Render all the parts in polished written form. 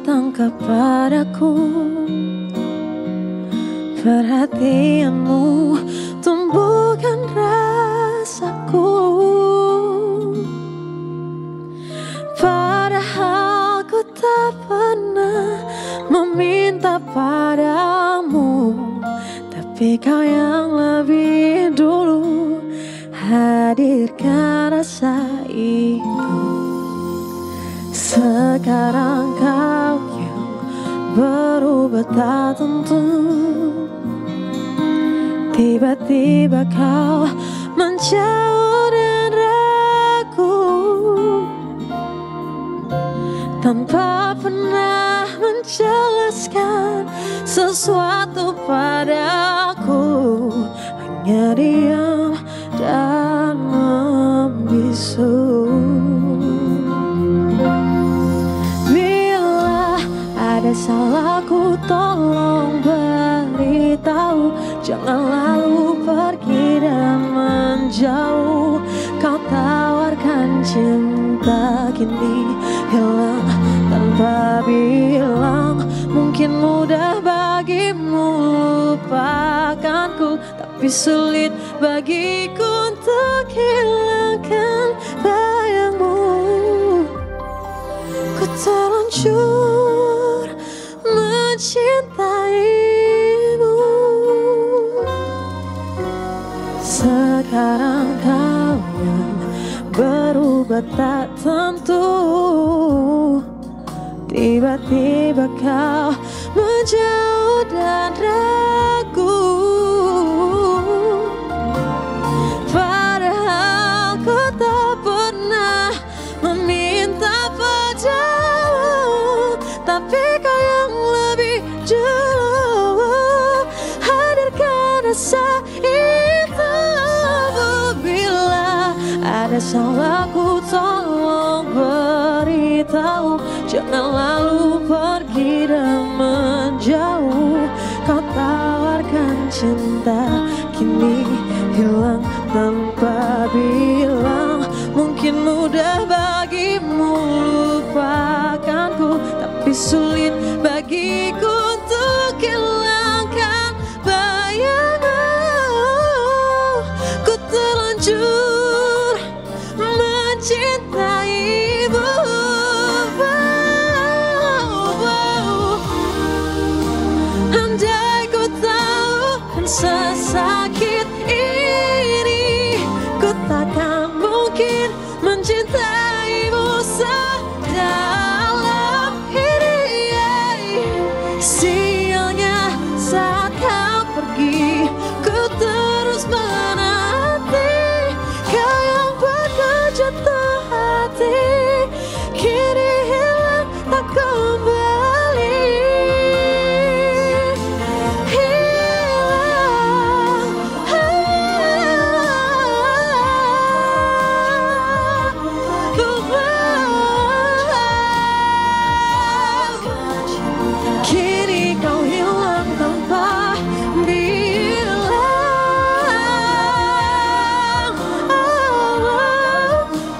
datang kepadaku. Perhatianmu tumbuhkan rasaku. Padahal ku tak pernah meminta padamu, tapi kau yang lebih dulu hadirkan rasa itu. Sekarang kau yang berubah tak tentu. Tiba-tiba kau menjauh dan ragu, tanpa pernah menjelaskan sesuatu padaku. Hanya diam dan membisu. Bila ada salahku tolong beritahu. Jangan lalu pergi dan menjauh. Kau tawarkan cinta kini hilang tanpa bilang. Mungkin mudah bagimu lupakanku, tapi sulit bagiku untuk hilangkan bayangmu. Ku terlanjur mencintaimu. Sekarang kau yang berubah tak tentu. Tiba-tiba kau menjauh dan ragu, padahal ku tak pernah meminta padamu, tapi kau yang lebih dulu hadirkan rasa itu. Bila ada salahku tolong beritahu. Jangan lalu pergi dan menjauh. Kau tawarkan cinta kini hilang tanpa bilang. Mungkin mudah bagimu lupakanku, tapi sulit bagiku untuk hilangkan bayangmu. Ku terlanjur mencintaimu. Andai ku tahu sesakit ini, ku takkan mungkin mencintaimu sedalam ini. Sialnya saat kau pergi, ku terus menanti. Kau yang buatku jatuh hati, kini hilang tak kembali. Kini kau hilang tanpa bilang.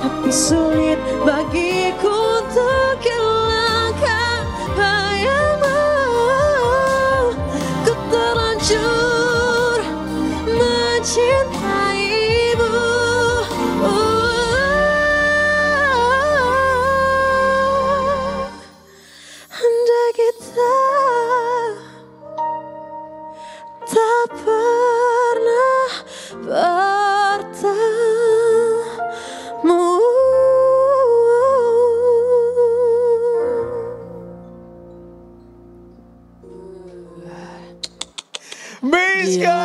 Tapi sulit bagiku untuk hilangkan bayangmu. Ku terlanjur mencintaimu. Andai kita tak pernah bertemu. Miska!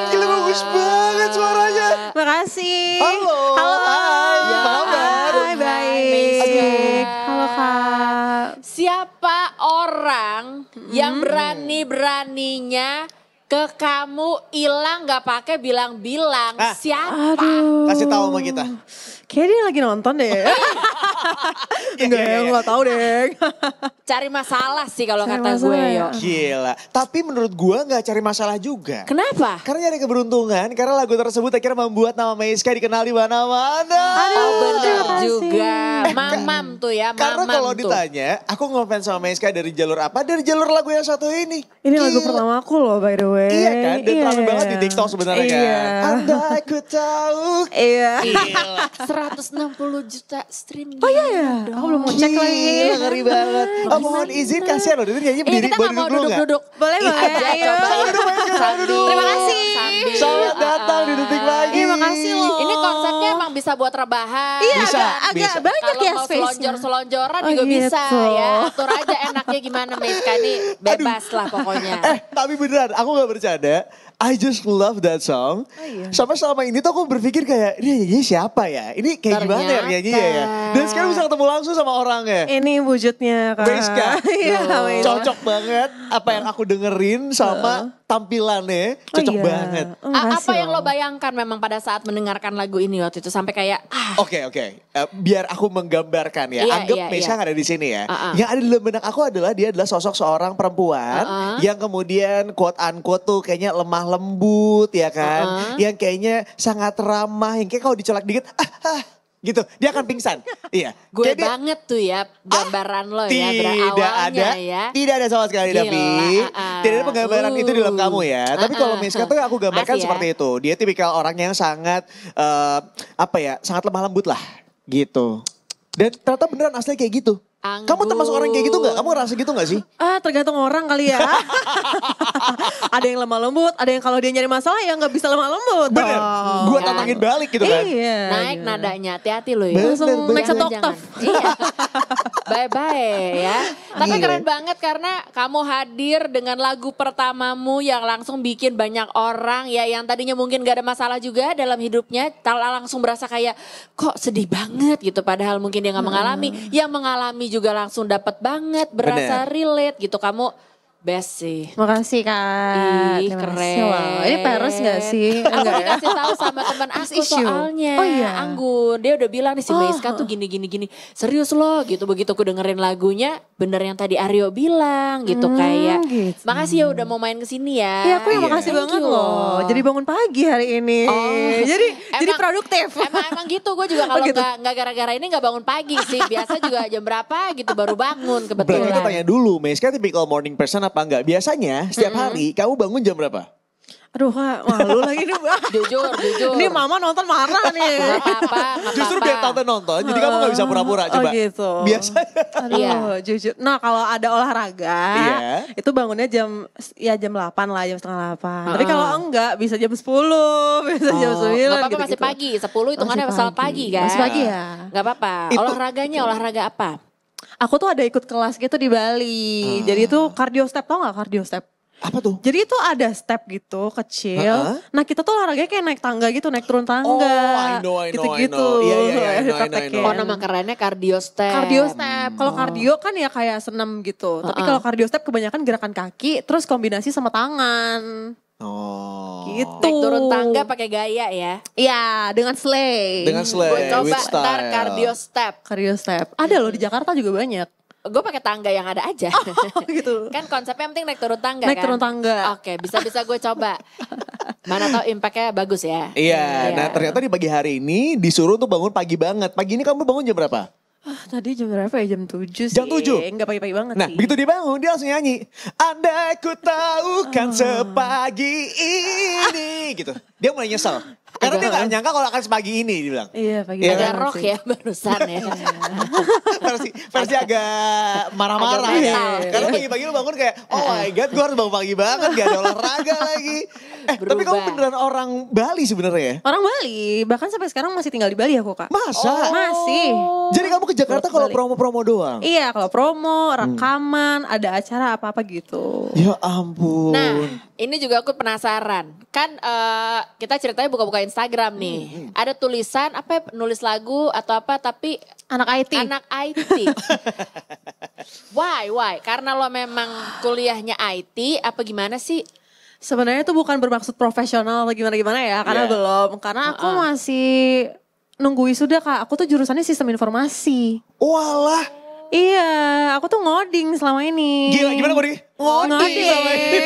Gila bagus banget suaranya. Makasih. Halo. Halo. Hai, apa kabar? Hai, baik. Halo Kak. Siapa orang yang berani-beraninya ke kamu hilang gak pakai bilang-bilang? Siapa? Aduh. Kasih tahu sama kita. Kayaknya dia lagi nonton deh. Enggak ya, nggak tahu deh. Cari masalah sih kalau Cari kata gue masalah yo. ya. Gila. Tapi menurut gue gak cari masalah juga. Kenapa? Karena nyari keberuntungan, karena lagu tersebut akhirnya membuat nama Meiska dikenal di mana-mana. Oh bener terima kasih. juga. Mamam tuh ya, Karena mamam kalau tuh. ditanya, aku ngefans sama Meiska dari jalur apa? Dari jalur lagu yang satu ini. Ini lagu Gila. pertama aku loh by the way. Iya kan? Dan Iya. rame banget di TikTok sebenarnya Iya. kan. Andai ku tahu. Iya. Gila. 160 juta stream. Oh iya ya, aku belum mau cek lagi. Gila, ngeri banget. Oh, mohon izin, kasihan loh. Dia nyanyi Ini berdiri, kita gak mau dulu nggak? duduk-duduk. Boleh, boleh. Aja Ayo. coba. Sama duduk, Meiska, sama duduk. Terima kasih. Sambil. Selamat datang di Detik Pagi. Iya, makasih loh. Ini konsepnya emang bisa buat rebahan. Iya, Bisa, agak bisa. banyak Kalau ya mau space-nya. selonjor-selonjoran Oh, juga bisa gitu. ya. Atur aja enaknya gimana Meiska nih. Bebas lah pokoknya. Tapi beneran, aku gak bercanda. I just love that song. Oh, iya. Sampai selama ini tuh aku berpikir kayak, ini nyanyi siapa ya? Ini kayak gimana ya Ternyata. nyanyinya ya? Dan sekarang bisa ketemu langsung sama orangnya. Ini wujudnya Kak. Meiska. Iya, Meiska. Cocok banget apa yang aku dengerin sama tampilannya. Cocok iya. banget. Oh, Apa makasih yang lo loh. bayangkan memang pada saat mendengarkan lagu ini waktu itu sampai kayak Oke. Biar aku menggambarkan ya. Iya, Anggap iya, Meiska iya. nggak ada di sini ya. Uh-uh. Yang ada di dalam benak aku adalah dia adalah sosok seorang perempuan yang kemudian quote unquote tuh kayaknya lemah lembut ya kan. Yang kayaknya sangat ramah. Yang kayak kalau dicolek dikit gitu. Dia akan pingsan. Iya. gue Kayak dia- banget tuh ya gambaran lo ya Tidak berawalnya ada, ya. tidak ada sama sekali Gila, Davi. ah. Tidak ada penggambaran itu di dalam kamu ya. Tapi kalau Meiska tuh aku gambarkan Makasih ya. seperti itu. Dia tipikal orang yang sangat sangat lemah lembut lah gitu. Dan ternyata beneran aslinya kayak gitu. Kamu termasuk orang kayak gitu gak? Kamu ngerasa gitu gak sih? Tergantung orang kali ya. Ada yang lemah lembut, ada yang kalau dia nyari masalah ya nggak bisa lemah lembut. Bener. dong. Gue tantangin balik gitu kan. Iya. Naik gitu. nadanya, hati-hati lo ya. Bener, Langsung bener. naik satu Jangan-jangan. oktav. Iya. Bye-bye ya. Tapi Gila. keren banget karena kamu hadir dengan lagu pertamamu yang langsung bikin banyak orang ya yang tadinya mungkin gak ada masalah juga dalam hidupnya. Langsung berasa kayak kok sedih banget gitu. Padahal mungkin dia gak mengalami. Yang mengalami juga langsung dapat banget. Berasa relate gitu. Kamu best sih. Makasih Kak. Ih, Terima keren. kasih loh. Ini Paris gak sih? Aku Enggak ya? dikasih tahu sama teman Trust aku issue. soalnya. Oh iya. Anggun, dia udah bilang nih si Meiska tuh gini. Serius loh gitu. Begitu aku dengerin lagunya, bener yang tadi Aryo bilang gitu kayak. gitu. Makasih ya udah mau main kesini ya. Iya, aku yang Iya. makasih Thank banget you loh. Jadi bangun pagi hari ini. Jadi Emang- produktif. Emang gitu, gue juga kalau gitu. nggak gara-gara ini nggak bangun pagi sih. Biasa juga jam berapa gitu baru bangun Berarti kita kebetulan. tanya dulu, Meiska tipikal morning person apa enggak? Biasanya setiap hari kamu bangun jam berapa? Aduh Kak, malu lagi nih. Jujur. Ini mama nonton marah nih. Nggak apa-apa, nggak Justru apa-apa. biar tante nonton, jadi kamu gak bisa pura-pura coba. Oh gitu. Biasanya. Aduh, Iya. jujur. Nah kalau ada olahraga, Iya. itu bangunnya jam 8 lah, jam setengah 8. Tapi kalau enggak bisa jam 10, bisa jam 9 Nggak apa-apa gitu-gitu. masih pagi, 10 hitungannya Masih pesawat pagi kan. Masih pagi ya. Nggak apa-apa. Itu- Olahraganya olahraga apa? Aku tuh ada ikut kelas gitu di Bali. Jadi itu cardio step, tau gak cardio step? Apa tuh? Jadi itu ada step gitu kecil. Nah kita tuh olahraganya kayak naik tangga gitu, naik turun tangga. Oh, I know. Gitu-gitu. Iya, I know, I know. Praktekin. Oh nama kerennya cardio step. Cardio step. Kalau cardio kan ya kayak senam gitu. Tapi kalau cardio step kebanyakan gerakan kaki, terus kombinasi sama tangan. Oh. Gitu. Naik turun tangga pakai gaya ya. Iya, dengan sleigh. Dengan Gue sleigh, coba with ntar style. cardio step. Cardio step. Ada loh di Jakarta juga banyak. Gue pakai tangga yang ada aja. gitu. Kan konsepnya yang penting naik turun tangga Naik kan. turun tangga. Oke, bisa-bisa gue coba. Mana tahu impactnya bagus ya. Iya, nah ternyata di pagi hari ini disuruh untuk bangun pagi banget. Pagi ini kamu bangun jam berapa? Tadi jam berapa ya? Jam 7 sih. Jam 7? Enggak pagi-pagi banget Nah sih. begitu dia bangun dia langsung nyanyi. Andai ku tahu kan sepagi ini gitu. Dia mulai nyesel. Karena dia gak nyangka kalau akan sepagi ini dia bilang. Iya, pagi Iya Ada kan? rock ya barusan ya. versi agak marah-marah Agak ya. metal. Karena pagi-pagi lu bangun kayak, oh my god gue harus bangun pagi banget, gak ada olahraga lagi. Tapi Berubah. kamu beneran orang Bali sebenarnya ya? Orang Bali, bahkan sampai sekarang masih tinggal di Bali aku Kak. Masa? Masih. Jadi kamu ke Jakarta kalau Balik. promo-promo doang? Iya, kalau promo, rekaman, ada acara apa-apa gitu. Ya ampun. Nah, ini juga aku penasaran. Kan kita ceritanya buka-buka Instagram nih. Ada tulisan apa ya, nulis lagu atau apa tapi Anak IT. anak IT. Why? Karena lo memang kuliahnya IT apa gimana sih? Sebenarnya itu bukan bermaksud profesional atau gimana-gimana ya, karena Iya. belum. Karena aku masih nunggu wisuda Kak, aku tuh jurusannya sistem informasi. Walah. Iya, aku tuh ngoding selama ini. Gila, gimana Kodi? Ngoding sama ini.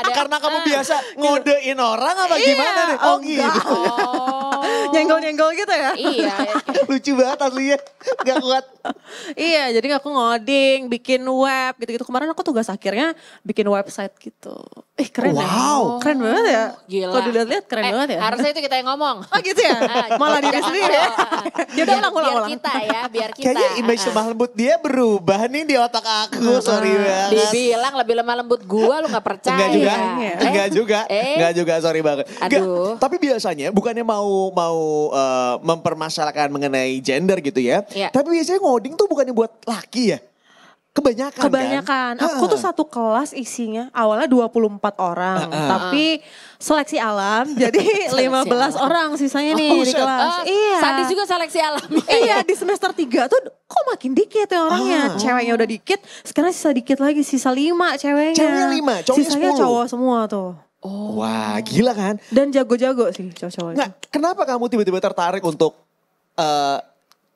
Karena kamu biasa ngodein orang apa gimana nih? Oh gitu. Nyenggol-nyenggol gitu ya? Iya. Lucu banget aslinya, gak kuat. Iya, jadi aku ngoding, bikin web gitu-gitu. Kemarin aku tugas akhirnya bikin website gitu. Keren ya? Wow. Keren banget ya? Gila. Kalau dilihat-lihat keren banget ya? Harusnya itu kita yang ngomong. Oh gitu ya? Malah diri sendiri ya? Yaudah ulang. Biar kita ya, biar kita. Kayaknya image lemah lembut dia berubah nih di otak aku, sorry banget. Dibilang lebih lemah lembut gua, lu gak percaya. Enggak juga, sorry banget. Aduh. Tapi biasanya bukannya mau mempermasalahkan mengenai gender gitu ya. Iya. Tapi biasanya ngoding tuh bukannya buat laki ya? Kebanyakan kan? Aku tuh satu kelas isinya awalnya 24 orang. Tapi seleksi alam jadi 15 orang sisanya nih di kelas. Iya. Sadis juga seleksi alam. Iya di semester 3 tuh kok makin dikit ya orangnya. Ceweknya udah dikit, sekarang sisa dikit lagi, sisa 5 ceweknya. Ceweknya 5, cowoknya 10. Sisanya cowok semua tuh. Wah gila kan? Dan jago-jago sih cowok-cowoknya. Nah kenapa kamu tiba-tiba tertarik untuk...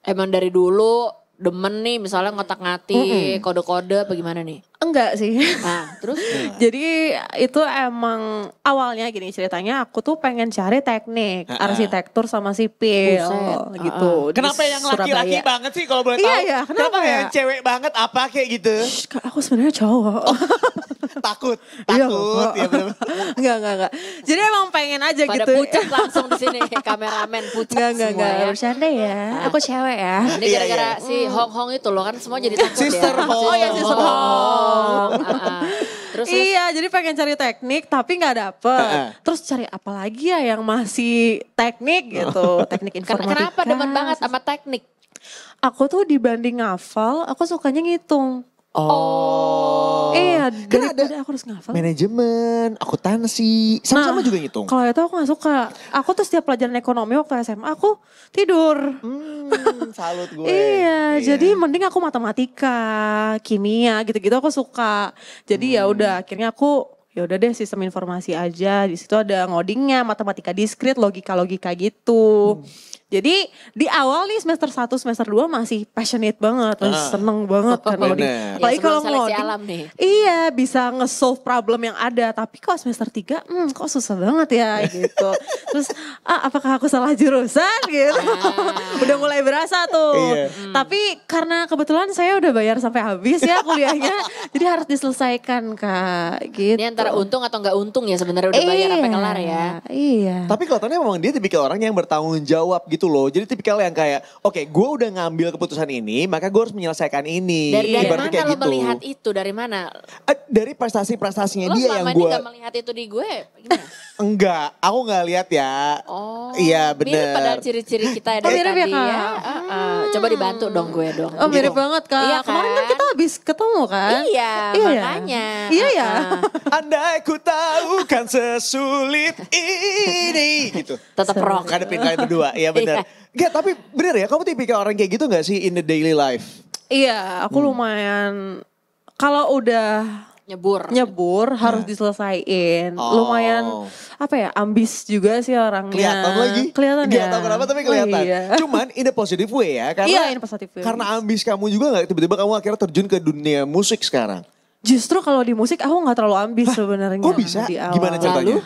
Emang dari dulu demen nih misalnya ngotak-ngatik, kode-kode apa gimana nih? Enggak sih. Nah terus? Jadi itu emang awalnya gini ceritanya aku tuh pengen cari teknik arsitektur sama sipil gitu. Kenapa yang laki-laki banget sih kalau boleh tahu? Iya, kenapa ya? Yang cewek banget apa kayak gitu? Kak, aku sebenarnya cowok. Takut Iya, ya bener. Enggak. Jadi emang pengen aja pada gitu. pucat langsung di sini kameramen pucat semua ya. Bercanda ya. Aku cewek ya. Ini gara-gara si Hong itu loh kan semua jadi takut Sister ya. Hong. Oh ya Sister Hong. Terus Iya, jadi pengen cari teknik tapi nggak dapet. Terus cari apa lagi ya yang masih teknik gitu, teknik informatika. kenapa demen banget sama teknik? Aku tuh dibanding ngafal, aku sukanya ngitung. Iya, Kan daripada aku harus ngafal. Manajemen, akuntansi, sama-sama juga ngitung. Kalau itu aku gak suka. Aku tuh setiap pelajaran ekonomi waktu SMA aku tidur. Salut gue. Iya, jadi mending aku matematika, kimia gitu-gitu aku suka. Jadi ya udah akhirnya aku ya udah deh sistem informasi aja. Di situ ada ngodingnya, matematika diskrit, logika-logika gitu. Jadi di awal nih semester 1, semester 2 masih passionate banget, masih seneng banget kan kalau apalagi Ya, kalau sebelum seleksi ngoding. alam nih. Iya, bisa nge-solve problem yang ada, tapi kok semester 3 kok susah banget ya gitu. Terus apakah aku salah jurusan gitu. Udah mulai berasa tuh. Tapi karena kebetulan saya udah bayar sampai habis ya kuliahnya, jadi harus diselesaikan Kak gitu. Ini antara untung atau nggak untung ya sebenarnya udah bayar sampai kelar ya. Iya. Tapi kelihatannya memang dia tipikal orang yang bertanggung jawab gitu loh. Jadi tipikal yang kayak, oke, gue udah ngambil keputusan ini, maka gue harus menyelesaikan ini. Dari Ibaratnya mana kayak lo gitu. melihat itu? Dari mana? Dari prestasinya Lo dia yang selama ini gue... gak melihat itu di gue gimana? Enggak, aku gak lihat ya. Oh, Iya mirip bener. pada ciri-ciri kita dari mirip tadi ya, ya. Kak? Coba dibantu dong gue dong. Oh mirip banget Kak. Iya Kemarin kan kan? kita habis ketemu kan? Iya, ya? makanya. Iya ya. Andai ku tahu kan sesulit ini. Gitu. Tetap rock. Ngadepin kalian berdua, iya bener. Gak, tapi bener ya, kamu tipikal orang kayak gitu gak sih in the daily life? Iya, aku lumayan kalau udah nyebur harus diselesaikan. Lumayan apa ya, ambis juga sih orangnya. Kelihatan lagi. Kelihatan ya. Gak tau kenapa tapi kelihatan. Oh, iya. Cuman in a positive way ya. Karena, Iya, in a positive way. Karena ambis kamu juga gak tiba-tiba kamu akhirnya terjun ke dunia musik sekarang. Justru kalau di musik aku gak terlalu ambis sebenarnya. Kok bisa? Di awal. Gimana ceritanya?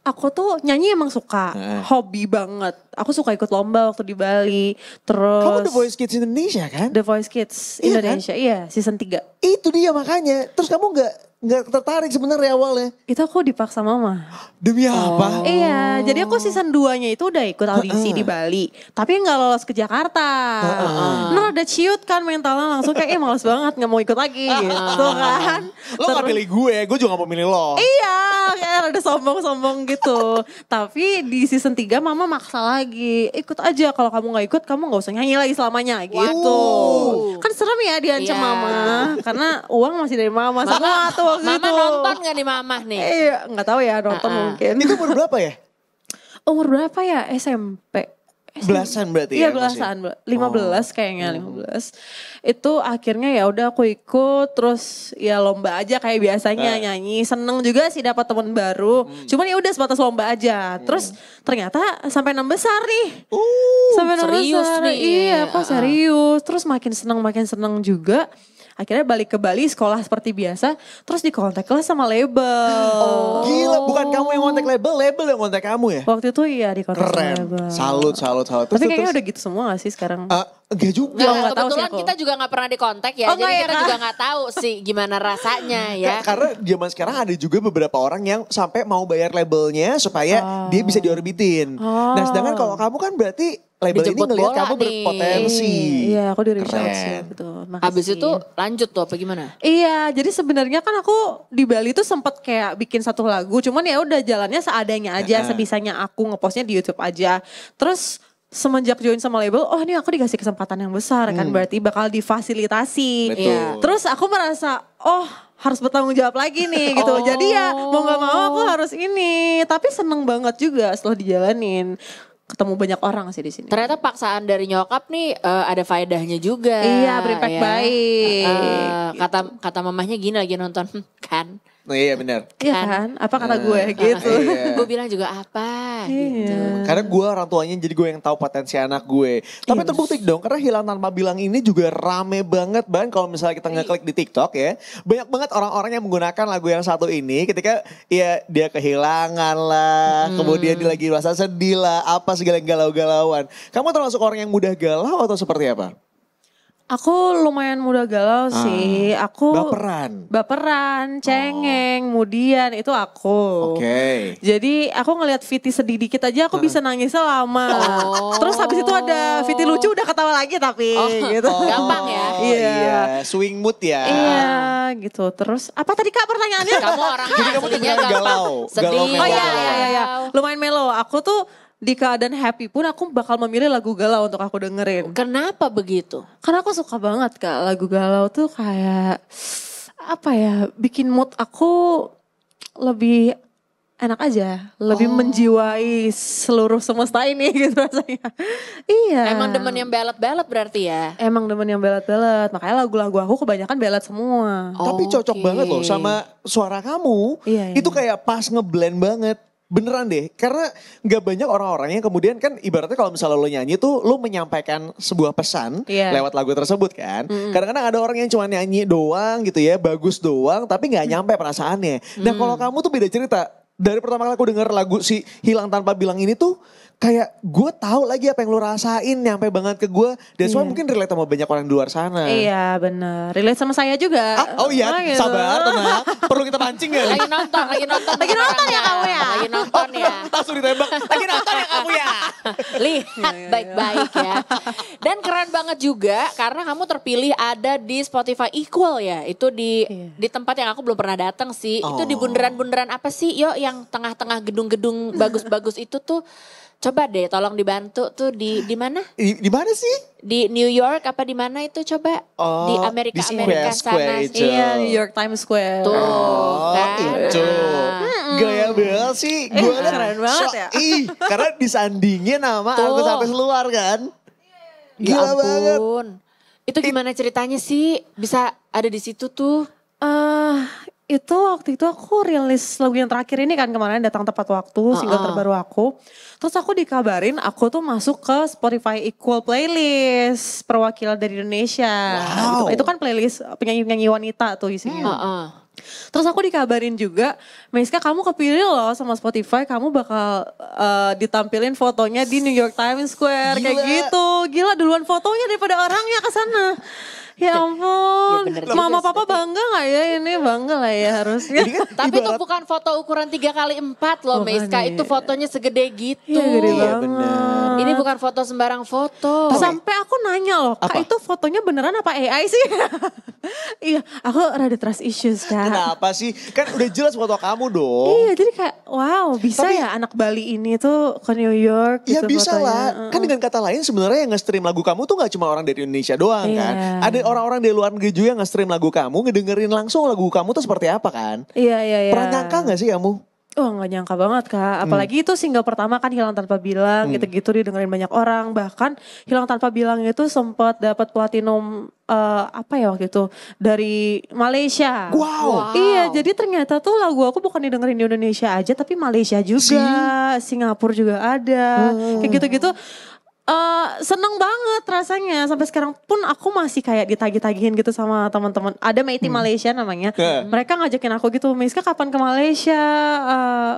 Aku tuh nyanyi emang suka, hobi banget. Aku suka ikut lomba waktu di Bali. Terus Kamu The Voice Kids Indonesia kan? The Voice Kids Iya Indonesia, iya season 3. Itu dia makanya. Terus kamu nggak tertarik sebenarnya awalnya. Itu aku dipaksa mama. Demi apa? Iya, jadi aku season 2-nya itu udah ikut audisi di Bali. Tapi gak lolos ke Jakarta. Nah udah ciut kan mentalnya langsung kayak males banget gak mau ikut lagi gitu kan. Lo gak pilih gue juga gak mau milih lo. Iya, kayak rada sombong-sombong gitu. Tapi di season 3 mama maksa lagi. Ikut aja, kalau kamu gak ikut kamu gak usah nyanyi lagi selamanya gitu. Kan serem ya diancam mama. Karena uang masih dari mama semua tuh waktu Mama itu. nonton gak nih mama nih? Iya, gak tahu ya nonton mungkin. Itu umur berapa ya? Umur berapa ya? SMP. Belasan berarti Iya ya? Mas, ya? belasan, 15 kayaknya 15. Itu akhirnya ya udah aku ikut terus ya lomba aja kayak biasanya nyanyi. Seneng juga sih dapat teman baru. Cuman ya udah sebatas lomba aja. Terus ternyata sampai 6 besar nih. Sampai 6 serius besar. nih. Iya, apa serius. Terus makin seneng juga. Akhirnya balik ke Bali sekolah seperti biasa. Terus dikontak lah sama label. Gila, bukan kamu yang kontak label yang kontak kamu ya? Waktu itu iya dikontak sama Keren, label. salut. Tapi kayaknya udah gitu semua gak sih sekarang? Enggak juga. nggak tahu sih Kebetulan aku. kita juga gak pernah dikontak ya. Oh, jadi nggak ya, kita Kak? juga gak tahu sih gimana rasanya ya. Karena zaman sekarang ada juga beberapa orang yang sampai mau bayar labelnya supaya dia bisa diorbitin. Nah sedangkan kalau kamu kan berarti label Dijemput ini ngelihat bola kamu nih. berpotensi. Iya, aku di reach out Keren. sih, betul. Makasih. Habis itu lanjut tuh apa gimana? Iya, jadi sebenarnya kan aku di Bali tuh sempet kayak bikin satu lagu, cuman ya udah jalannya seadanya aja, sebisanya aku ngepostnya di YouTube aja. Terus semenjak join sama label, oh ini aku dikasih kesempatan yang besar kan, berarti bakal difasilitasi. Betul. Iya. Terus aku merasa, oh harus bertanggung jawab lagi nih gitu. Jadi ya mau gak mau aku harus ini. Tapi seneng banget juga setelah dijalanin. Ketemu banyak orang sih di sini. Ternyata paksaan dari nyokap nih ada faedahnya juga. Iya, berimpact baik. Kata mamahnya gini lagi nonton kan. Nah, iya benar. Iya kan? Apa kata gue gitu. Iya. Gue bilang juga apa gitu. Karena gue orang tuanya jadi gue yang tahu potensi anak gue. Tapi terbukti dong karena Hilang Tanpa Bilang ini juga rame banget Ban. Kalau misalnya kita ngeklik di TikTok ya. Banyak banget orang-orang yang menggunakan lagu yang satu ini ketika ya dia kehilangan lah. Kemudian dia lagi merasa sedih lah. Apa segala galau-galauan. Kamu termasuk orang yang mudah galau atau seperti apa? Aku lumayan mudah galau sih. Aku baperan, cengeng, kemudian itu aku. Oke. Jadi aku ngelihat Viti sedih dikit aja aku bisa nangisnya lama. Terus habis itu ada Viti lucu udah ketawa lagi tapi gitu. Gampang ya. Iya. Swing mood ya. Iya gitu. Terus apa tadi Kak pertanyaannya? Kamu orang Jadi kamu tuh aslinya beneran gampang galau. sedih. Galau Oh iya, galau. iya. Lumayan melo. Aku tuh di keadaan happy pun aku bakal memilih lagu galau untuk aku dengerin. Kenapa begitu? Karena aku suka banget Kak lagu galau tuh kayak apa ya, bikin mood aku lebih enak aja, lebih menjiwai seluruh semesta ini gitu rasanya. Iya. Emang demen yang ballad-ballad berarti ya? Emang demen yang ballad-ballad, makanya lagu-lagu aku kebanyakan ballad semua. Tapi cocok Oke. banget loh sama suara kamu. Iya, Itu kayak pas ngeblend banget. Beneran deh, karena gak banyak orang-orang yang kemudian kan ibaratnya kalau misalnya lo nyanyi tuh lo menyampaikan sebuah pesan lewat lagu tersebut kan. Kadang-kadang ada orang yang cuma nyanyi doang gitu ya, bagus doang tapi gak nyampe perasaannya. Nah kalau kamu tuh beda cerita. Dari pertama kali aku denger lagu si Hilang Tanpa Bilang ini tuh kayak gue tahu lagi apa yang lo rasain, nyampe banget ke gue. Dan semua mungkin relate sama banyak orang di luar sana. Iya bener, relate sama saya juga. Oh iya, gitu. sabar, tenang. Perlu kita pancing gak? Lagi nonton Lagi nonton ya kamu ya? Lagi nonton ya. Langsung ditembak, lagi nonton ya kamu ya? Lihat baik-baik ya. Dan keren banget juga karena kamu terpilih ada di Spotify Equal ya. Itu di tempat yang aku belum pernah datang sih. Itu di bundaran-bundaran apa sih? Yo yang tengah-tengah gedung-gedung bagus-bagus itu tuh. Coba deh tolong dibantu tuh di mana? Di mana sih? Di New York apa di mana itu coba? Di Amerika Square sana. itu. Iya, New York Times Square. Tuh kan. Itu. Gaya banget sih. Gue keren banget ya. Karena disandingin sama Tuh. artis-artis luar kan. Ya Gila banget. ampun. Itu gimana ceritanya sih bisa ada di situ tuh? Itu waktu itu aku rilis lagu yang terakhir ini kan kemarin Datang Tepat Waktu, single terbaru aku. Terus aku dikabarin aku tuh masuk ke Spotify Equal Playlist perwakilan dari Indonesia. Wow. Itu kan playlist penyanyi-penyanyi wanita tuh isinya. Terus aku dikabarin juga, Meiska kamu kepilih loh sama Spotify, kamu bakal ditampilin fotonya di New York Times Square. Kayak Gila. gitu. Gila duluan fotonya daripada orangnya ke sana. Ya ampun, bener juga mama sih, papa bangga gak ya ini? Bangga lah ya harusnya. Tapi itu bukan foto ukuran 3x4 loh Meiska, itu fotonya segede gitu. Iya gede Iya banget. bener. Ini bukan foto sembarang foto. Sampai aku nanya loh, Kak Apa? itu fotonya beneran apa AI sih? Iya, aku rada trust issues Kak. Kenapa sih? Kan udah jelas foto kamu dong. Iya, jadi kayak wow bisa Tapi- ya anak Bali ini tuh ke New York Ya gitu bisa fotonya. lah. Kan dengan kata lain sebenarnya yang nge-stream lagu kamu tuh gak cuma orang dari Indonesia doang kan. Iya. Ada orang-orang dari luar negeri juga yang nge-stream lagu kamu, ngedengerin langsung lagu kamu tuh seperti apa kan. Iya. Pernah nyangka gak sih kamu? Oh gak nyangka banget Kak, apalagi itu single pertama kan Hilang Tanpa Bilang, gitu-gitu didengerin banyak orang. Bahkan Hilang Tanpa Bilang itu sempat dapat platinum apa ya waktu itu dari Malaysia. Wow. Iya, jadi ternyata tuh lagu aku bukan didengerin di Indonesia aja, tapi Malaysia juga, Singapura juga ada, kayak gitu-gitu. Seneng banget rasanya, sampai sekarang pun aku masih kayak ditagih-tagihin gitu sama teman-teman. Ada Meiti Malaysia namanya, mereka ngajakin aku gitu, Miska kapan ke Malaysia,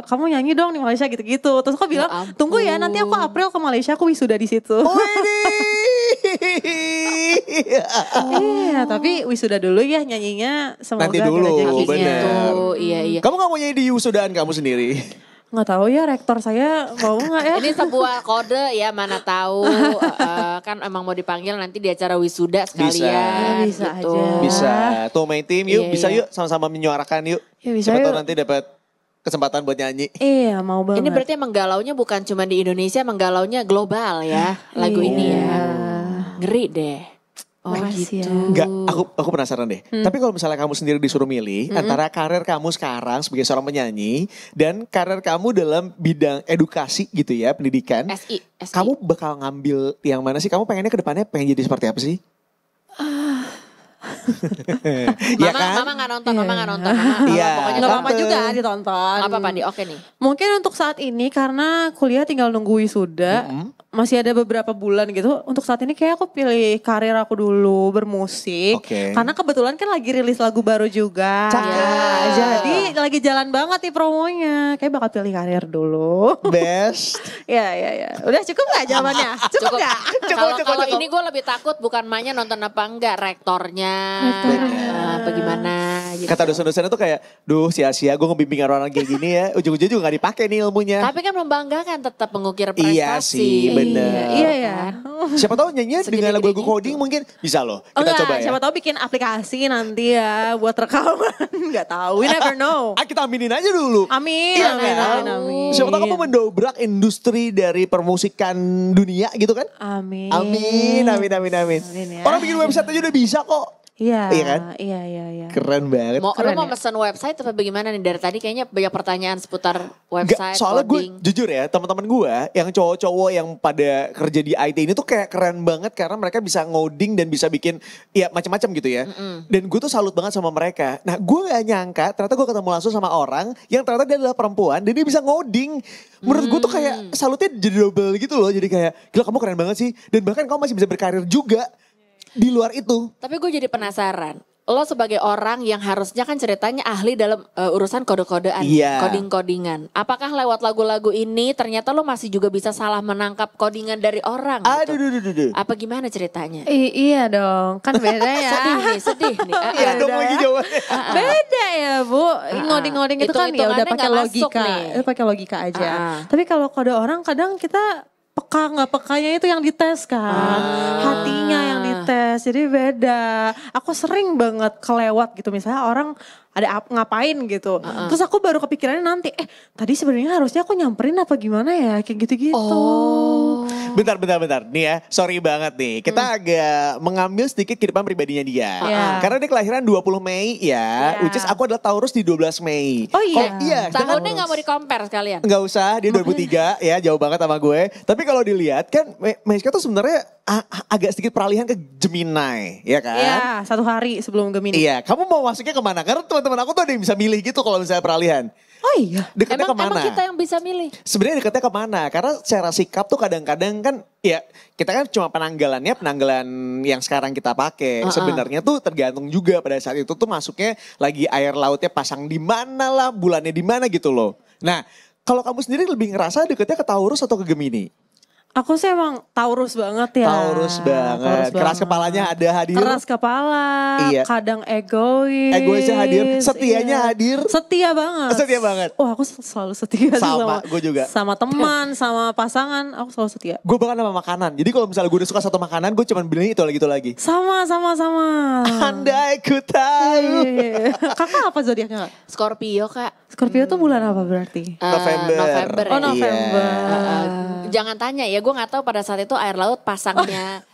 kamu nyanyi dong di Malaysia gitu-gitu. Terus aku bilang, tunggu ya nanti aku April ke Malaysia, aku wisuda di situ. Iya, tapi wisuda dulu ya nyanyinya, semoga Nanti dulu, ada rezekinya. bener. Iya. Kamu gak mau nyanyi di wisudaan kamu sendiri? Nggak tahu ya rektor saya mau nggak ya? Ini sebuah kode ya, mana tahu kan emang mau dipanggil nanti di acara wisuda sekalian. Bisa gitu. aja. Bisa. Tuh main tim yuk, Iya, bisa iya. yuk sama-sama menyuarakan yuk. Ya, bisa Siapa tahu yuk. nanti dapat kesempatan buat nyanyi. Iya mau banget. Ini berarti emang galaunya bukan cuma di Indonesia, emang galaunya global ya lagu ini ya. Ngeri deh. Oh Makasih gitu. ya. Enggak, aku penasaran deh. Tapi kalau misalnya kamu sendiri disuruh milih antara karir kamu sekarang sebagai seorang penyanyi dan karir kamu dalam bidang edukasi gitu ya, pendidikan. SI. Kamu bakal ngambil yang mana sih? Kamu pengennya ke depannya pengen jadi seperti apa sih? Ya kan? Mama nggak nonton, mama nggak nonton. Iya. Pokoknya Nggak apa-apa Tante. juga ditonton. Apa Pandi? Oke nih. Mungkin untuk saat ini karena kuliah tinggal nunggu wisuda, masih ada beberapa bulan gitu. Untuk saat ini kayak aku pilih karir aku dulu bermusik. Oke. Karena kebetulan kan lagi rilis lagu baru juga. Cakep. Jadi lagi jalan banget nih promonya. Kayak bakal pilih karir dulu. Best. Ya. Udah cukup gak jawabannya? Cukup gak? Kalau ini gue lebih takut bukan mainnya nonton apa enggak, rektornya. Apa gimana gitu. Kata dosen-dosennya tuh kayak, duh sia-sia gue ngebimbing orang-orang kayak gini ya. Ujung-ujung juga gak dipakai nih ilmunya. Tapi kan membanggakan tetap mengukir prestasi. Iya sih, bener. Iya ya. Siapa tahu nyanyinya dengan lagu-lagu coding mungkin bisa loh. Kita coba ya. Siapa tahu bikin aplikasi nanti ya buat rekaman. Gak tahu, we never know. Kita aminin aja dulu. Amin, Iya amin, kan? amin. Siapa tahu kamu mendobrak industri dari permusikan dunia gitu kan? Amin. Amin. Amin ya. Orang bikin website aja udah bisa kok. Iya, Iya kan? Iya. Keren banget. Lo Keren mau ya. mesen website atau bagaimana nih? Dari tadi kayaknya banyak pertanyaan seputar Enggak, website, soalnya gue coding. jujur ya, teman-teman gue yang cowok-cowok yang pada kerja di IT ini tuh kayak keren banget karena mereka bisa ngoding dan bisa bikin ya macam-macam gitu ya. Dan gue tuh salut banget sama mereka. Nah, gue gak nyangka ternyata gue ketemu langsung sama orang yang ternyata dia adalah perempuan dan dia bisa ngoding. Menurut gue tuh kayak salutnya jadi double gitu loh. Jadi kayak gila kamu keren banget sih dan bahkan kamu masih bisa berkarir juga di luar itu. Tapi gue jadi penasaran. Lo sebagai orang yang harusnya kan ceritanya ahli dalam urusan kode-kodean, Iya. coding-codingan. Apakah lewat lagu-lagu ini ternyata lo masih juga bisa salah menangkap codingan dari orang gitu? Aduh. Apa gimana ceritanya? Iya dong, kan beda ya. Sedih nih. Iya dong lagi jawabannya. Beda ya Bu, ngoding-ngoding itu kan ya udah Hitung-hitungannya pakai nggak masuk logika, nih. itu pakai logika aja. Ah. Tapi kalau kode orang kadang kita peka nggak pekanya itu yang dites kan, hatinya yang dites, jadi beda. Aku sering banget kelewat gitu, misalnya orang ada ngapain gitu, terus aku baru kepikirannya nanti, tadi sebenarnya harusnya aku nyamperin apa gimana ya, kayak gitu-gitu. Bentar. Nih ya, sorry banget nih. Kita agak mengambil sedikit kehidupan pribadinya dia. Iya. Karena dia kelahiran 20 Mei ya. Iya. Which is aku adalah Taurus di 12 Mei. Oh iya. Iya. Tahunnya nggak mau di-compare sekalian. Enggak usah, dia 2003 ya, jauh banget sama gue. Tapi kalau dilihat kan Meiska tuh sebenarnya agak sedikit peralihan ke Gemini, ya kan? Iya, 1 hari sebelum Gemini. Iya, kamu mau masuknya kemana? Karena teman-teman aku tuh ada yang bisa milih gitu kalau misalnya peralihan. Oh iya. Dekatnya Emang kemana? kita yang bisa milih. Sebenarnya dekatnya kemana? Karena secara sikap tuh kadang-kadang kan ya kita kan cuma penanggalan yang sekarang kita pakai. Sebenarnya tuh tergantung juga pada saat itu tuh masuknya lagi air lautnya pasang di mana lah, bulannya di mana gitu loh. Nah, kalau kamu sendiri lebih ngerasa dekatnya ke Taurus atau ke Gemini? Aku sih emang Taurus banget ya. Taurus banget. Keras kepalanya ada hadir. Keras kepala, Iya. kadang egois. Egoisnya hadir, setianya iya. hadir. Setia banget. Setia banget. Wah aku selalu setia sih Sama, gue juga. Sama teman, sama pasangan, aku selalu setia. Gue bahkan sama makanan. Jadi kalau misalnya gue udah suka satu makanan, gue cuma beli itu lagi. Sama. Andai ku tahu. Iya. Kakak apa zodiaknya Kak? Scorpio Kak. Scorpio tuh bulan apa berarti? November. November Oh ya. November. Jangan tanya ya, gue nggak tahu pada saat itu air laut pasangnya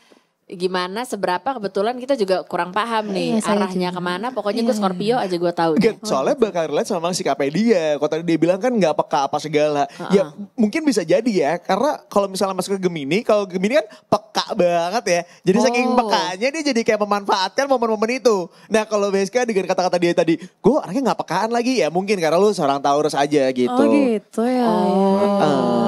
gimana, seberapa, kebetulan kita juga kurang paham nih Iya, saya arahnya juga. kemana. Pokoknya Iya, gue Scorpio aja gue tahu. Enggak, soalnya bakal relate sama sikapnya dia. Kalau tadi dia bilang kan nggak peka apa segala. Ya mungkin bisa jadi ya. Karena kalau misalnya masuk ke Gemini, kalau Gemini kan peka banget ya. Jadi saking pekanya dia jadi kayak memanfaatkan momen-momen itu. Nah kalau BSK dengan kata-kata dia tadi, gue orangnya nggak pekaan lagi ya. Mungkin karena lu seorang Taurus aja gitu. Oh gitu ya.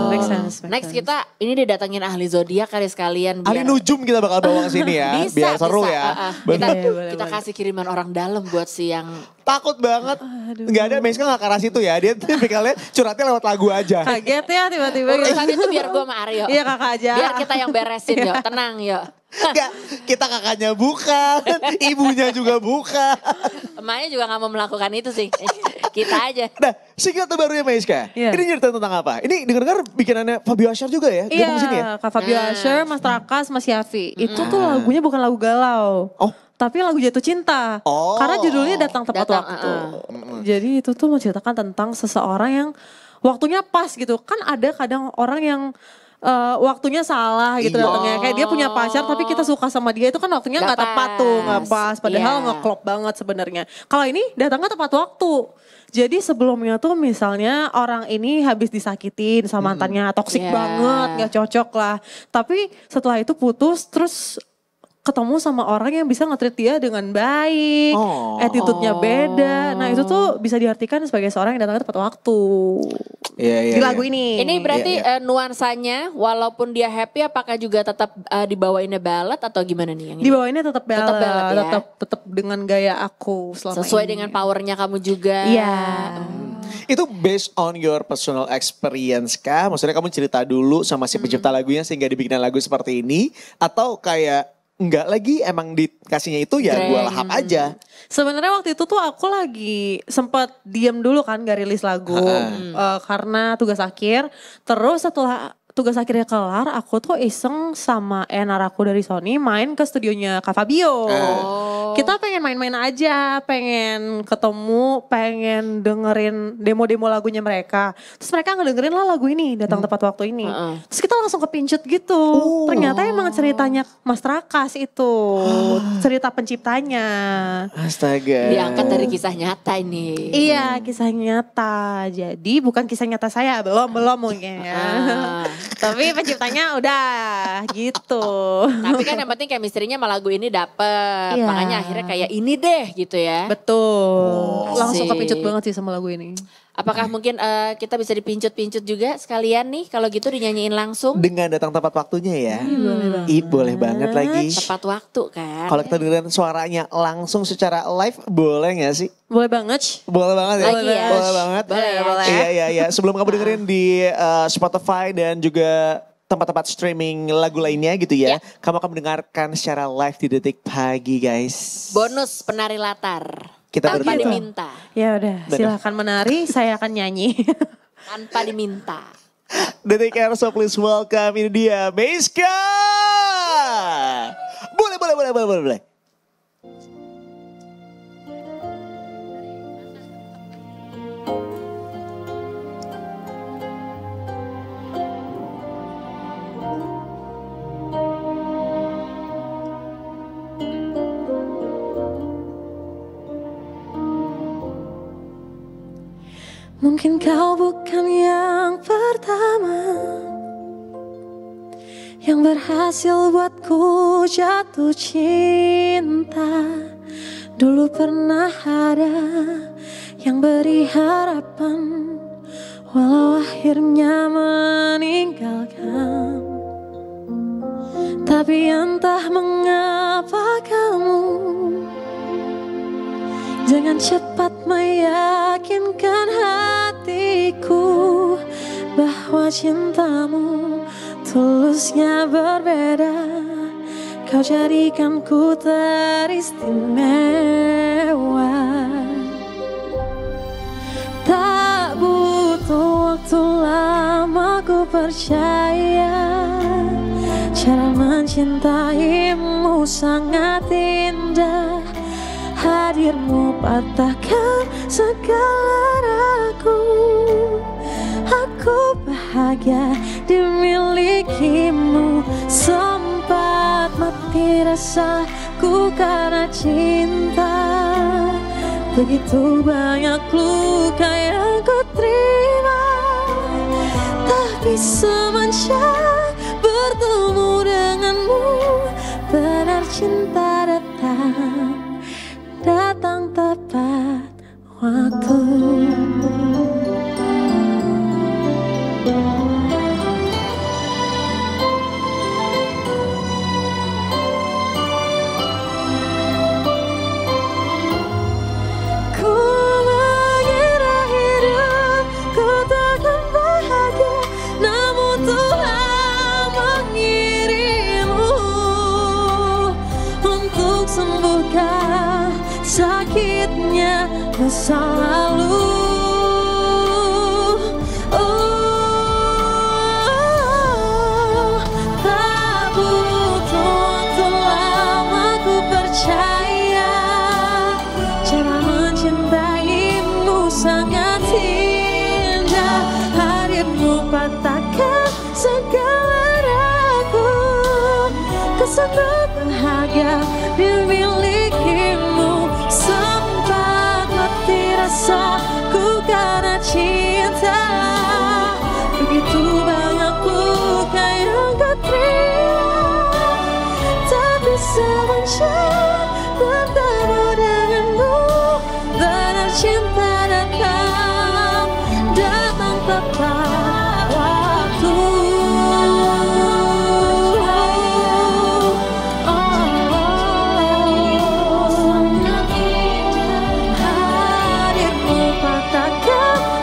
Make sense. Next kita ini didatengin ahli zodiak kali sekalian. Ahli nujum kita bakal bawa ke sini ya. Bisa, biar seru bisa. ya. Kita, Iya, boleh, kita boleh. kasih kiriman orang dalam buat si yang Takut banget. Nggak ada, BSK nggak ke arah situ ya. Dia tipikalnya curhatnya lewat lagu aja. Kaget ya tiba-tiba. gitu. urusan itu biar gue sama Aryo. Iya kakak aja. Biar kita yang beresin yuk, tenang yuk. Enggak, kita kakaknya bukan, ibunya juga bukan. Emaknya juga gak mau melakukan itu sih. Kita aja. Nah, single terbarunya Maiska. Iya. Ini cerita tentang apa? Ini dengar-dengar bikinannya Fabio Asyar juga ya? Iya, Gabung sini ya? Kak Fabio Asher, Mas Trakas, Mas Yafi. Itu tuh lagunya bukan lagu galau. Oh. Tapi lagu jatuh cinta. Oh. Karena judulnya Datang Tepat Datang, Waktu. Jadi itu tuh menceritakan tentang seseorang yang waktunya pas gitu. Kan ada kadang orang yang waktunya salah gitu Iya. datangnya. Kayak dia punya pacar tapi kita suka sama dia itu kan waktunya Nggak nggak tepat tuh, nggak pas. pas. Padahal Iya. ngeklop banget sebenarnya. Kalau ini datangnya tepat waktu. Jadi sebelumnya tuh misalnya orang ini habis disakitin sama mantannya, toksik Iya. banget, nggak cocok lah. Tapi setelah itu putus terus ketemu sama orang yang bisa nge-treat dia dengan baik, Oh. attitude-nya beda. Nah itu tuh bisa diartikan sebagai seorang yang datangnya tepat waktu. Iya, iya. Di lagu iya. ini. Ini berarti Iya, nuansanya walaupun dia happy apakah juga tetap dibawainnya ballad atau gimana nih yang ini? Dibawainnya tetap ballad, ballad ya? tetap dengan gaya aku selama Sesuai ini. dengan powernya kamu juga. Iya. Itu based on your personal experience kah? Maksudnya kamu cerita dulu sama si pencipta lagunya sehingga dibikin lagu seperti ini? Atau kayak enggak lagi emang dikasihnya itu ya gue Brand. lahap aja? Sebenarnya waktu itu tuh aku lagi sempat diem dulu kan gak rilis lagu karena tugas akhir. Terus setelah tugas akhirnya kelar, aku tuh iseng sama ENR aku dari Sony main ke studionya Kak Fabio. Kita pengen main-main aja, pengen ketemu, pengen dengerin demo-demo lagunya mereka. Terus mereka ngedengerin lah lagu ini, Datang Tepat Waktu ini. Terus kita langsung kepincut gitu. Ternyata emang ceritanya Mas Trakas itu, cerita penciptanya. Astaga. Diangkat dari kisah nyata ini. Iya, kisah nyata. Jadi bukan kisah nyata saya, belum mungkin ya. Tapi penciptanya udah gitu. Tapi kan yang penting chemistry-nya sama lagu ini dapet. Iya. Makanya akhirnya kayak ini deh gitu ya. Betul. Langsung Asik. kepincut banget sih sama lagu ini. Apakah mungkin kita bisa dipincut-pincut juga sekalian nih kalau gitu dinyanyiin langsung? Dengan datang tepat waktunya ya. Boleh banget lagi. Tepat waktu kan. Kalau kita dengerin suaranya langsung secara live boleh gak sih? Boleh banget. Boleh banget ya? Lagi ya? Boleh banget. Boleh ya? Boleh. Iya, iya, iya. Sebelum kamu dengerin di Spotify dan juga tempat-tempat streaming lagu lainnya gitu ya. Ya. Kamu akan mendengarkan secara live di Detik Pagi guys. Bonus penari latar. Kita tanpa berdua. diminta. Ya udah, silakan menari, saya akan nyanyi. Tanpa diminta. Detik Air, so please welcome. Ini dia, Maiska. Boleh. Mungkin kau bukan yang pertama yang berhasil buatku jatuh cinta. Dulu pernah ada yang beri harapan, walau akhirnya meninggalkan. Tapi entah mengapa kamu dengan cepat meyakinkan hatiku bahwa cintamu tulusnya berbeda. Kau jadikanku teristimewa. Tak butuh waktu lama, ku percaya cara mencintaimu sangat indah. Hadirmu patahkan segala ragu. Aku bahagia dimilikimu. Sempat mati rasaku karena cinta. Begitu banyak luka yang ku terima, tapi semenjak bertemu denganmu, benar cinta datang tepat waktu. Sakitnya masa lalu. Tak butuh waktu lama, ku percaya cara mencintaimu sangat indah. Hadirmu patahkan segala ragu, kesana bahagia dimilikimu. Sempat mati rasaku karena cinta. Begitu banyak luka yang ku terima, tapi semenjak bertemu denganmu, benar cinta datang tepat waktu.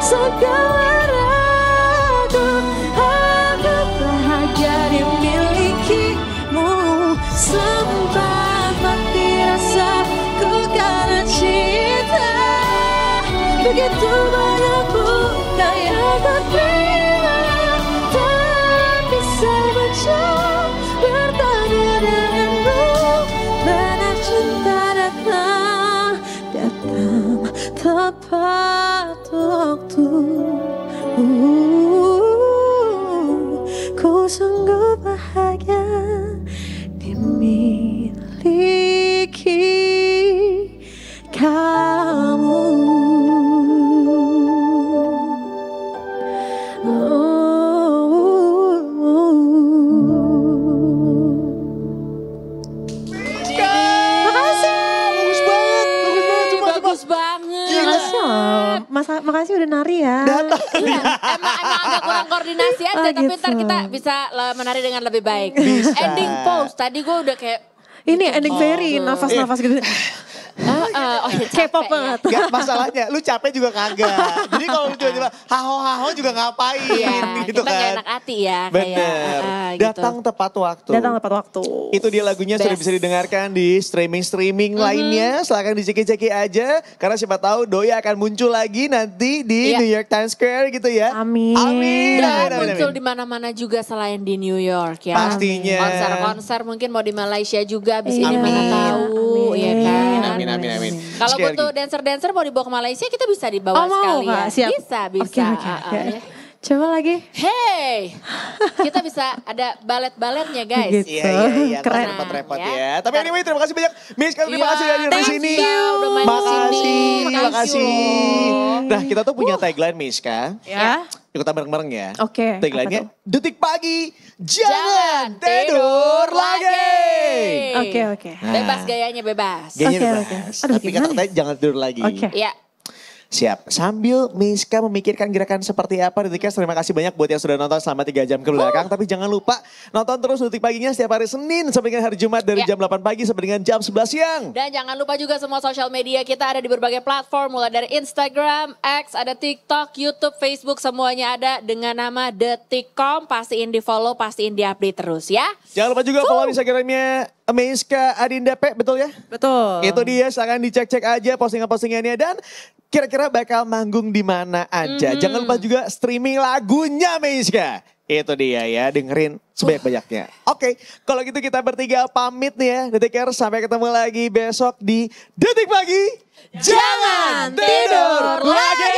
Segala ragu, harga bahagia dimilikimu. Sempat mati rasaku karena cinta. Begitu banyak luka yang ku terima, tapi semenjak bertemu denganmu, benar cinta datang tepat waktu. Ku sungguh bahagia dimiliki kamu. Makasih udah nari ya. Iya, emang agak kurang koordinasi aja, tapi gitu. ntar kita bisa menari dengan lebih baik. Bisa. Ending pose, tadi gue udah kayak Ini ending very nafas-nafas gitu. oh ya K-pop capek ya. banget. Gak masalahnya, lu capek juga kagak. Jadi kalau lu tiba-tiba haho-haho juga ngapain Iya, gitu kita gak kan. enak hati ya. Bener, Kayak, gitu. datang tepat waktu. Datang tepat waktu. Itu dia lagunya sudah Best. bisa didengarkan di streaming-streaming lainnya. Silahkan diceki-ceki aja. Karena siapa tahu Doi akan muncul lagi nanti di Iya. New York Times Square gitu ya. Amin. Amin. Dan Amin, muncul amin. di mana-mana juga selain di New York ya. Pastinya. Konser-konser mungkin mau di Malaysia juga, abis Iya. ini mana tahu, Amin. ya kan. Amin, amin, amin. Kalau Sekali butuh lagi. dancer-dancer mau dibawa ke Malaysia, kita bisa dibawa Oh mau sekalian. Kak, siap. Bisa. Oke. Coba lagi. Hey, kita bisa ada balet-baletnya guys. Begitu. Iya, Keren. nggak repot-repot Ya. ya. Tapi anyway, terima kasih banyak. Miss, terima Iya, kasih udah hadir di thank sini. you, udah main di sini. Makasih. loh. Nah, kita tuh punya tagline Miska. Ya. Ikutan bareng-bareng ya. Oke. Tagline-nya, apa detik pagi, Jangan jangan tidur lagi. Oke. Bebas gayanya bebas. Gayanya Oke, bebas. oke. Aduh, Tapi gimana kata-katanya jangan tidur lagi. Oke. Ya. Siap. Sambil Miska memikirkan gerakan seperti apa, Detikers, terima kasih banyak buat yang sudah nonton selama 3 jam ke belakang. Tapi jangan lupa nonton terus Detik Paginya setiap hari Senin sampai dengan hari Jumat dari Ya. jam 8 pagi sampai dengan jam 11 siang. Dan jangan lupa juga semua sosial media kita ada di berbagai platform. Mulai dari Instagram, X, ada TikTok, YouTube, Facebook. Semuanya ada dengan nama Detikcom. Pastiin di follow, pastiin di update terus ya. Jangan lupa juga follow Instagramnya Miska Adinda P, betul ya? Betul. Itu dia, silahkan dicek-cek aja postingan-postingannya dan kira-kira bakal manggung di mana aja. Jangan lupa juga streaming lagunya Miska. Itu dia ya, dengerin sebanyak-banyaknya. Oke, kalau gitu kita bertiga pamit nih ya. Detikers, sampai ketemu lagi besok di Detik Pagi. Jangan tidur lagi.